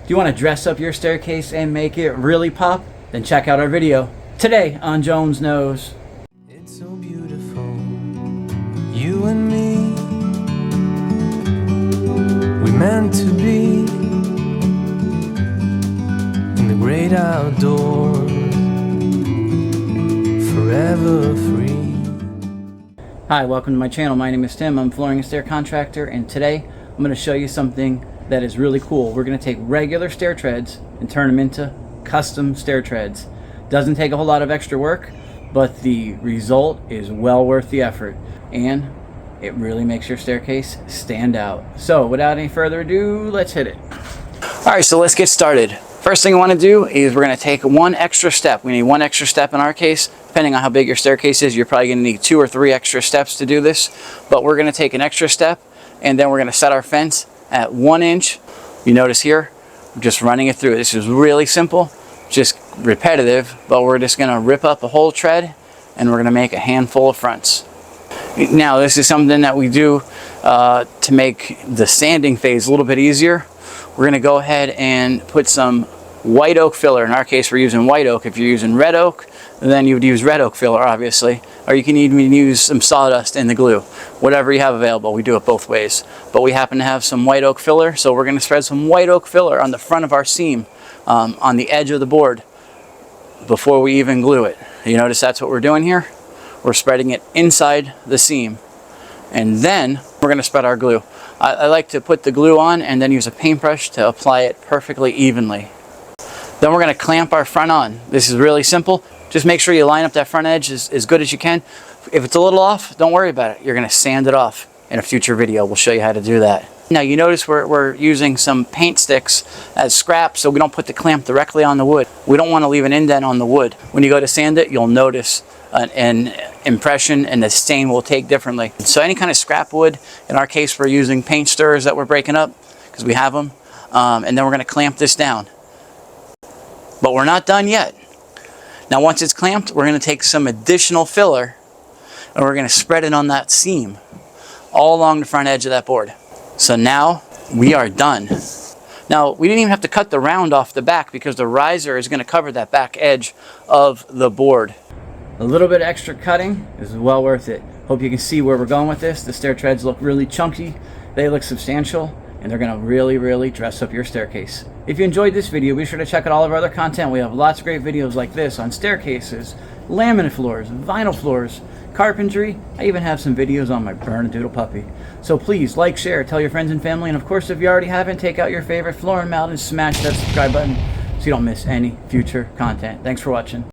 Do you want to dress up your staircase and make it really pop? Then check out our video today on Jones Knows. It's so beautiful, you and me. We meant to be in the great outdoors, forever free. Hi, welcome to my channel. My name is Tim. I'm a flooring and stair contractor, and today I'm going to show you something that is really cool. We're going to take regular stair treads and turn them into custom stair treads. Doesn't take a whole lot of extra work, but the result is well worth the effort, and it really makes your staircase stand out. So without any further ado, let's hit it. Alright, so let's get started. First thing I want to do is we're going to take one extra step. We need one extra step in our case. Depending on how big your staircase is, you're probably going to need 2 or 3 extra steps to do this, but we're going to take an extra step, and then we're going to set our fence at 1 inch. You notice here, I'm just running it through. This is really simple, just repetitive, but we're just going to rip up a whole tread and we're going to make a handful of fronts. Now this is something that we do to make the sanding phase a little bit easier. We're going to go ahead and put some white oak filler. In our case, we're using white oak. If you're using red oak, then you would use red oak filler, obviously, or you can even use some sawdust in the glue, whatever you have available. We do it both ways, but we happen to have some white oak filler, so we're going to spread some white oak filler on the front of our seam, on the edge of the board, before we even glue it. You notice that's what we're doing here. We're spreading it inside the seam, and then we're going to spread our glue. I like to put the glue on and then use a paintbrush to apply it perfectly evenly. Then we're going to clamp our front on. This is really simple. Just make sure you line up that front edge as good as you can. If it's a little off, don't worry about it. You're going to sand it off. In a future video, we'll show you how to do that. Now you notice we're using some paint sticks as scrap so we don't put the clamp directly on the wood. We don't want to leave an indent on the wood. When you go to sand it, you'll notice an impression, and the stain will take differently. So any kind of scrap wood, in our case we're using paint stirrers that we're breaking up because we have them, and then we're going to clamp this down. But we're not done yet. Now once it's clamped, we're going to take some additional filler and we're going to spread it on that seam all along the front edge of that board. So now we are done. Now we didn't even have to cut the round off the back because the riser is going to cover that back edge of the board. A little bit extra cutting is well worth it. Hope you can see where we're going with this. The stair treads look really chunky, they look substantial, and they're going to really dress up your staircase. If you enjoyed this video, be sure to check out all of our other content. We have lots of great videos like this on staircases, laminate floors, vinyl floors, carpentry. I even have some videos on my Bernedoodle puppy. So please like, share, tell your friends and family, and of course if you already haven't, take out your favorite flooring mallet and smash that subscribe button so you don't miss any future content. Thanks for watching.